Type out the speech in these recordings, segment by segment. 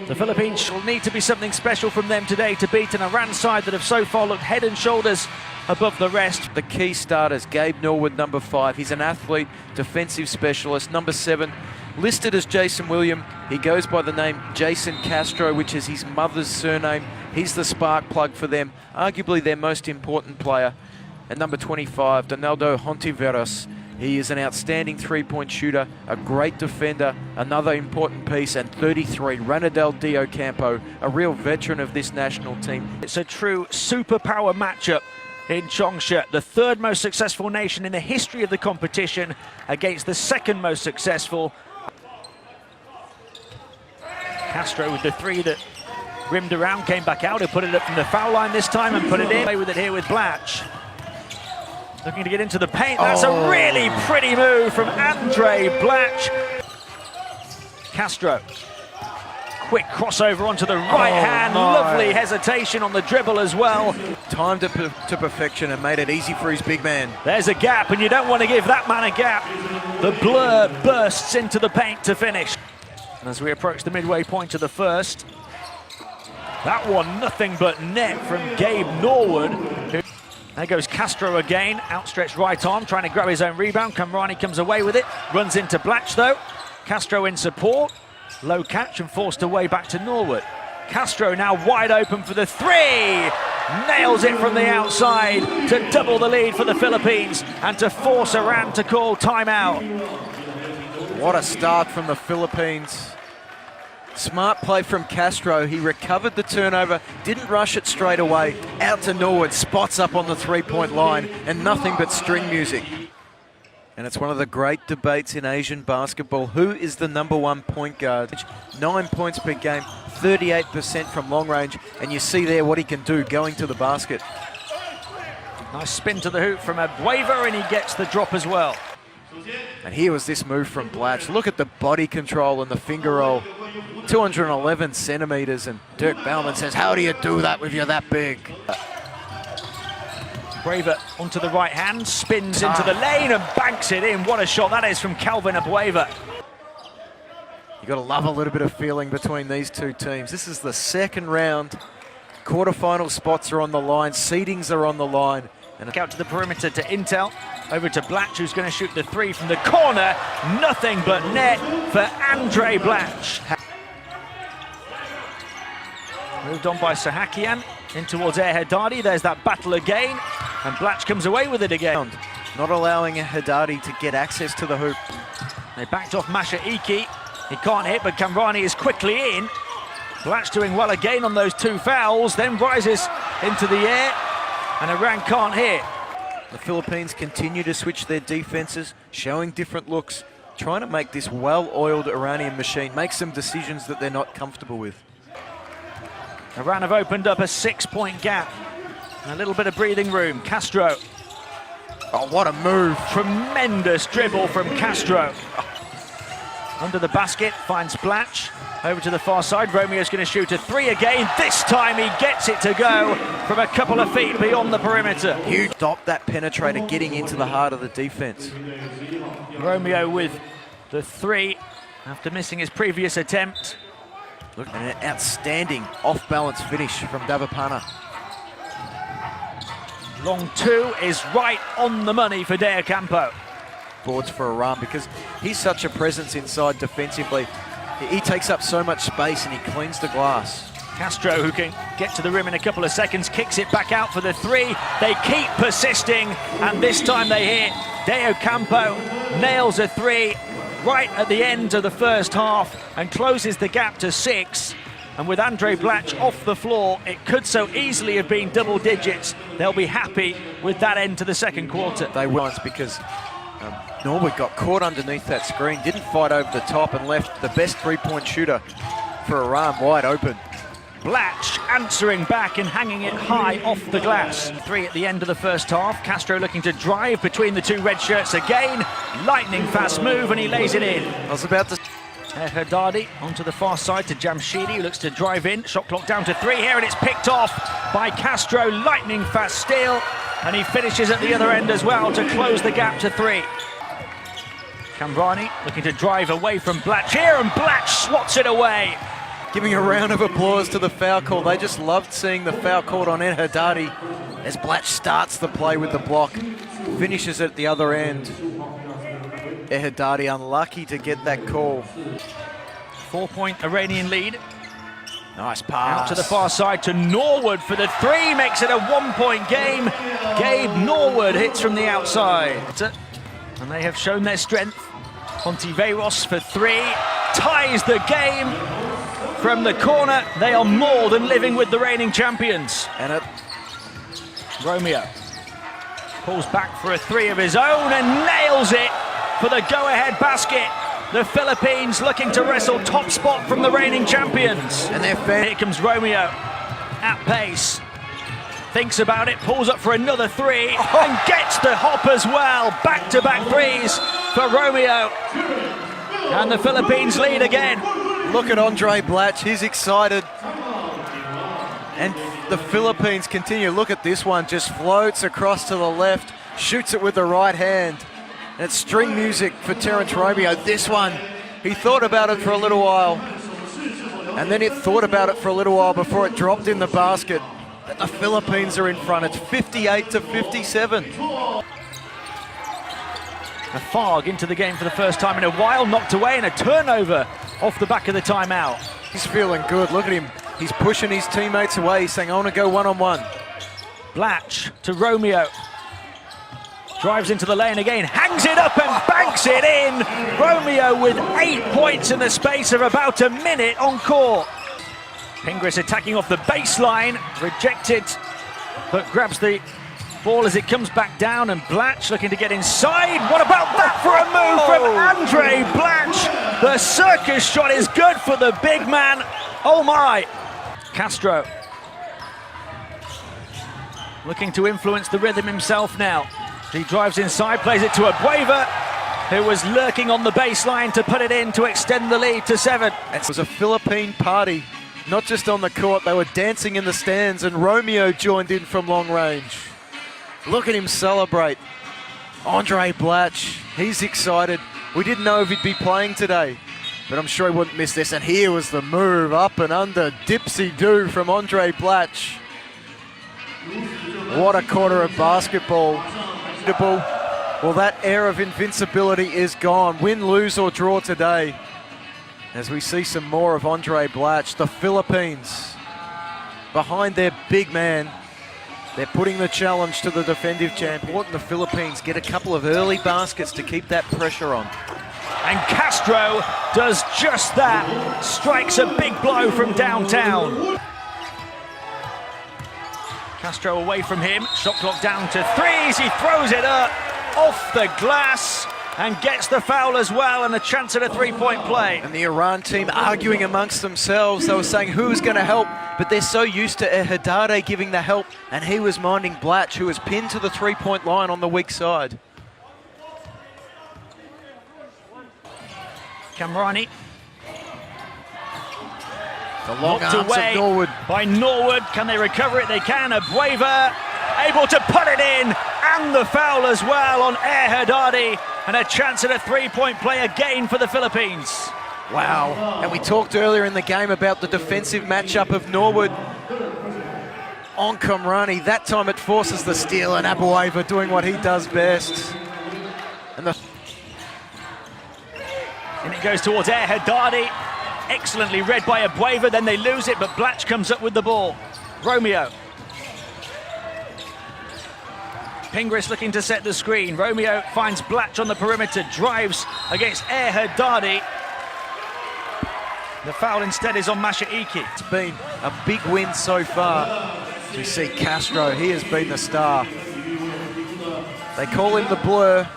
The Philippines will need to be something special from them today to beat an Iran side that have so far looked head and shoulders above the rest. The key starters, Gabe Norwood, number 5. He's an athlete, defensive specialist. Number 7, listed as Jason William. He goes by the name Jason Castro, which is his mother's surname. He's the spark plug for them, arguably their most important player. And number 25, Donaldo Hontiveros. He is an outstanding three-point shooter, a great defender, another important piece, and 33, Ranadel de Ocampo, a real veteran of this national team. It's a true superpower matchup in Changsha, the third most successful nation in the history of the competition against the second most successful. Castro with the 3 that rimmed around, came back out. He'll put it up from the foul line this time and put it in. Play with it here with Blatch. Looking to get into the paint. That's a really pretty move from Andre Blatch. Castro. Quick crossover onto the right hand. Lovely hesitation on the dribble as well. Timed it to perfection and made it easy for his big man. There's a gap, and you don't want to give that man a gap. The blur bursts into the paint to finish. And as we approach the midway point of the first, that one nothing but net from Gabe Norwood. There goes Castro again, outstretched right arm, trying to grab his own rebound. Kamrani comes away with it, runs into Blatch though. Castro in support, low catch and forced away back to Norwood. Castro now wide open for the 3, nails it from the outside to double the lead for the Philippines and to force Iran to call timeout. What a start from the Philippines. Smart play from Castro. He recovered the turnover, didn't rush it straight away. Out to Norwood, spots up on the three-point line, and nothing but string music. And it's one of the great debates in Asian basketball. Who is the #1 point guard? 9 points per game, 38% from long range, and you see there what he can do going to the basket. Nice spin to the hoop from Abueva, and he gets the drop as well. And here was this move from Blatch. Look at the body control and the finger roll. 211 centimeters, and Dirk Baumann says, how do you do that if you're that big? Abueva onto the right hand, spins into the lane and banks it in. What a shot that is from Calvin Abueva. You've got to love a little bit of feeling between these two teams. This is the second round. Quarterfinal spots are on the line, seedings are on the line. And out to the perimeter to Intel, over to Blatch, who's going to shoot the 3 from the corner. Nothing but net for Andre Blatch. Moved on by Sahakian, in towards Air Haddadi. There's that battle again, and Blatch comes away with it again. Not allowing Haddadi to get access to the hoop. They backed off Masha Iki. He can't hit, but Kamrani is quickly in. Blatch doing well again on those 2 fouls, then rises into the air, and Iran can't hit. The Philippines continue to switch their defenses, showing different looks, trying to make this well-oiled Iranian machine make some decisions that they're not comfortable with. Iran have opened up a 6-point gap. A little bit of breathing room. Castro. Oh, what a move. Tremendous dribble from Castro. Under the basket, finds Blatch. Over to the far side, Romeo's going to shoot a 3 again. This time he gets it to go from a couple of feet beyond the perimeter. Huge. Stop that penetrator getting into the heart of the defense. Romeo with the 3 after missing his previous attempt. Look, an outstanding off-balance finish from Dapat. Long 2 is right on the money for De Ocampo. Boards for Iran because he's such a presence inside defensively. He takes up so much space and he cleans the glass. Castro, who can get to the rim in a couple of seconds, kicks it back out for the 3. They keep persisting, and this time they hit. De Ocampo nails a 3 right at the end of the first half and closes the gap to 6. And with Andre Blatch off the floor, it could so easily have been double digits. They'll be happy with that end to the second quarter. They won't, because Norwood got caught underneath that screen, didn't fight over the top, and left the best three-point shooter for Iran wide open. Blatch answering back and hanging it high off the glass. 3 at the end of the first half. Castro looking to drive between the 2 red shirts again. Lightning fast move, and he lays it in. I was about to... Haddadi onto the far side to Jamshidi, who looks to drive in. Shot clock down to 3 here, and it's picked off by Castro. Lightning fast steal, and he finishes at the other end as well to close the gap to 3. Cambrani looking to drive away from Blatch here, and Blatch swats it away. Giving a round of applause to the foul call. They just loved seeing the foul called on El Haddadi as Blatch starts the play with the block, finishes at the other end. El Haddadi unlucky to get that call. 4-point Iranian lead. Nice pass. Out to the far side to Norwood for the three, makes it a 1-point game. Gabe Norwood hits from the outside. And they have shown their strength. Pontiveiros for three, ties the game. From the corner, they are more than living with the reigning champions. And Romeo pulls back for a three of his own and nails it for the go-ahead basket. The Philippines looking to wrestle top spot from the reigning champions. And they're fair. Here comes Romeo at pace. Thinks about it, pulls up for another three, and gets the hop as well. Back-to-back threes for Romeo. And the Philippines lead again. Look at Andre Blatch, he's excited. And the Philippines continue. Look at this one, just floats across to the left, shoots it with the right hand. And it's string music for Terence Romeo. This one, he thought about it for a little while. And then it thought about it for a little while before it dropped in the basket. But the Philippines are in front. It's 58-57. Farg into the game for the first time in a while, knocked away, and a turnover off the back of the timeout. He's feeling good. Look at him. He's pushing his teammates away. He's saying, I want to go one-on-one. Blatch to Romeo. Drives into the lane again, hangs it up and banks it in. Romeo with 8 points in the space of about a minute on court. Pingris attacking off the baseline, rejected, but grabs the ball as it comes back down, and Blatch looking to get inside. What about that for a move from Andre Blatch? The circus shot is good for the big man. Oh my. Castro looking to influence the rhythm himself now. He drives inside, plays it to Abueva, who was lurking on the baseline to put it in to extend the lead to 7. It was a Philippine party, not just on the court. They were dancing in the stands, and Romeo joined in from long range. Look at him celebrate. Andre Blatch, he's excited. We didn't know if he'd be playing today, but I'm sure he wouldn't miss this. And here was the move, up and under, dipsy-do from Andre Blatch. What a quarter of basketball. Well, that air of invincibility is gone. Win, lose or draw today. As we see some more of Andre Blatch, the Philippines behind their big man. They're putting the challenge to the defensive champion. The Philippines get a couple of early baskets to keep that pressure on. And Castro does just that. Strikes a big blow from downtown. Castro away from him. Shot clock down to threes. He throws it up off the glass and gets the foul as well, and a chance at a three-point play. And the Iran team arguing amongst themselves. They were saying who's going to help, but they're so used to El Haddadi giving the help, and he was minding Blatch, who was pinned to the three-point line on the weak side. Cambrani. The long Knocked arms away of Norwood. by Norwood. Can they recover it? They can. Abueva able to put it in, and the foul as well on El Haddadi, and a chance at a three-point play again for the Philippines. Wow. And we talked earlier in the game about the defensive matchup of Norwood on Cambrani. That time it forces the steal, and Abueva doing what he does best. And it goes towards El Haddadi. Excellently read by Abueva, then they lose it, but Blatch comes up with the ball. Romeo. Pingris looking to set the screen. Romeo finds Blatch on the perimeter, drives against El Haddadi. The foul instead is on Mashaiki. It's been a big win so far. We see Castro, he has been the star. They call him the Blur.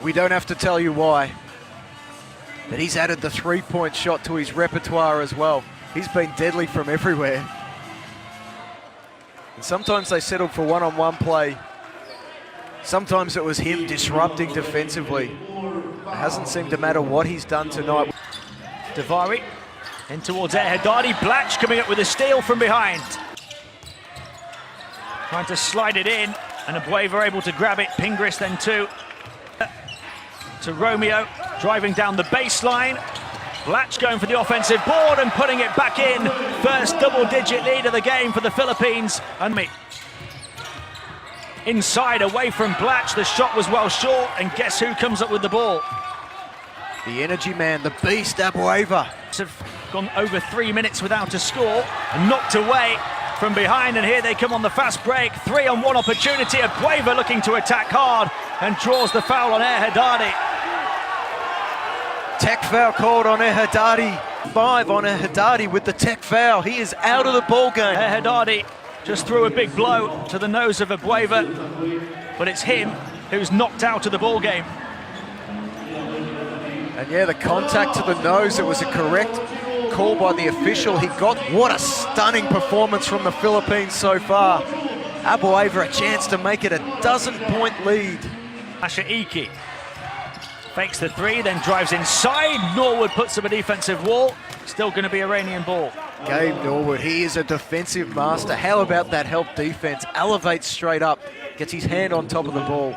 We don't have to tell you why. But he's added the three-point shot to his repertoire as well. He's been deadly from everywhere. And sometimes they settled for one-on-one play. Sometimes it was him disrupting defensively. It hasn't seemed to matter what he's done tonight. Davari in towards El Haddadi. Blatch coming up with a steal from behind. Trying to slide it in, and Abueva able to grab it. Pingris then to Romeo. driving down the baseline. Blatch going for the offensive board and putting it back in. First double-digit lead of the game for the Philippines. And inside, away from Blatch, the shot was well short, and guess who comes up with the ball? The energy man, the beast, Abueva. Have gone over 3 minutes without a score, and knocked away from behind, and here they come on the fast break. 3-on-1 opportunity. Abueva looking to attack hard and draws the foul on Haddadi. Tech foul called on Haddadi. 5 on Haddadi with the tech foul. He is out of the ball game. Haddadi just threw a big blow to the nose of Abueva, but it's him who's knocked out of the ball game. And yeah, the contact to the nose, it was a correct call by the official. He got, what a stunning performance from the Philippines so far. Abueva a chance to make it a 12-point lead. Mashaiki fakes the three, then drives inside. Norwood puts up a defensive wall. Still going to be Iranian ball. Gabe Norwood, he is a defensive master. How about that help defense? Elevates straight up, gets his hand on top of the ball.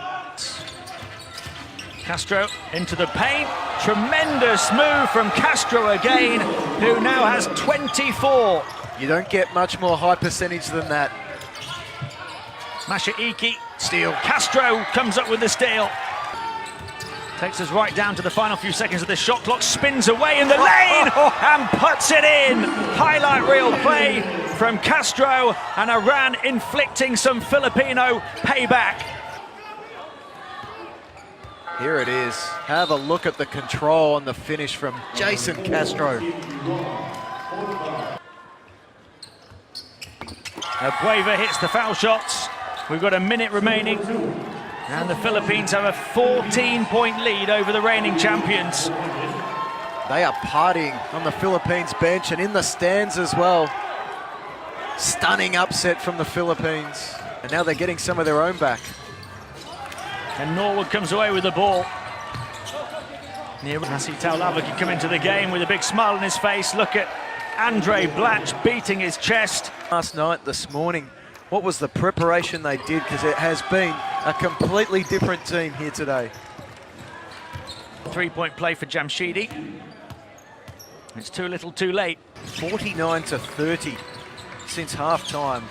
Castro into the paint. Tremendous move from Castro again, who now has 24. You don't get much more high percentage than that. Mashaiki, steal. Castro comes up with the steal. Takes us right down to the final few seconds of the shot clock, spins away in the lane and puts it in. Highlight reel play from Castro, and Iran inflicting some Filipino payback. Here it is. Have a look at the control and the finish from Jason Castro. Abueva hits the foul shots. We've got a minute remaining, and the Philippines have a 14-point lead over the reigning champions. They are partying on the Philippines bench and in the stands as well. Stunning upset from the Philippines. And now they're getting some of their own back. And Norwood comes away with the ball. Nasi Taulava come into the game with a big smile on his face. Look at Andre Blatch beating his chest. Last night, this morning, what was the preparation they did? Because it has been a completely different team here today. 3-point play for Jamshidi. It's too little too late. 49-30 since half-time.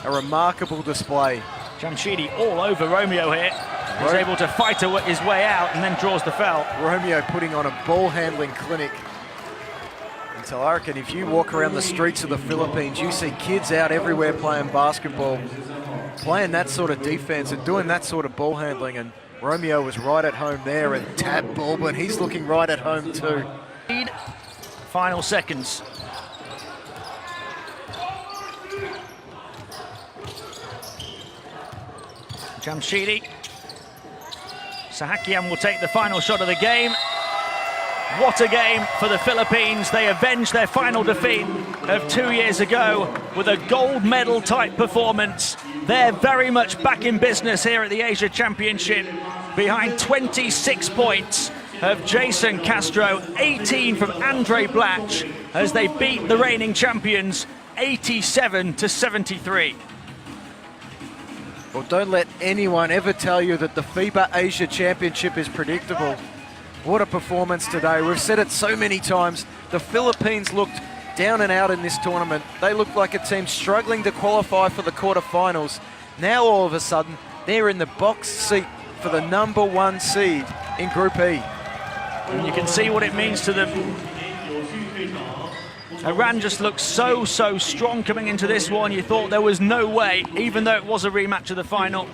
A remarkable display. Jamshidi all over Romeo here. He's able to fight his way out and then draws the foul. Romeo putting on a ball handling clinic. And so I reckon if you walk around the streets of the Philippines, you see kids out everywhere playing basketball, playing that sort of defense and doing that sort of ball handling. And Romeo was right at home there, and Tab Baldwin, he's looking right at home too. Final seconds. Jamshidi. Sahakian will take the final shot of the game. What a game for the Philippines. They avenged their final defeat of 2 years ago with a gold medal type performance. They're very much back in business here at the Asia Championship, behind 26 points of Jason Castro, 18 from Andre Blatch, as they beat the reigning champions 87-73. Well, don't let anyone ever tell you that the FIBA Asia Championship is predictable. What a performance today. We've said it so many times. The Philippines looked down and out in this tournament. They looked like a team struggling to qualify for the quarterfinals. Now, all of a sudden, they're in the box seat for the #1 seed in Group E. And you can see what it means to them. Iran just looked so strong coming into this one. You thought there was no way, even though it was a rematch of the final.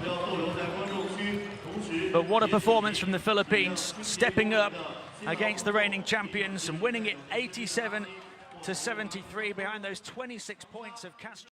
But what a performance from the Philippines, stepping up against the reigning champions and winning it 87-73 behind those 26 points of Castro.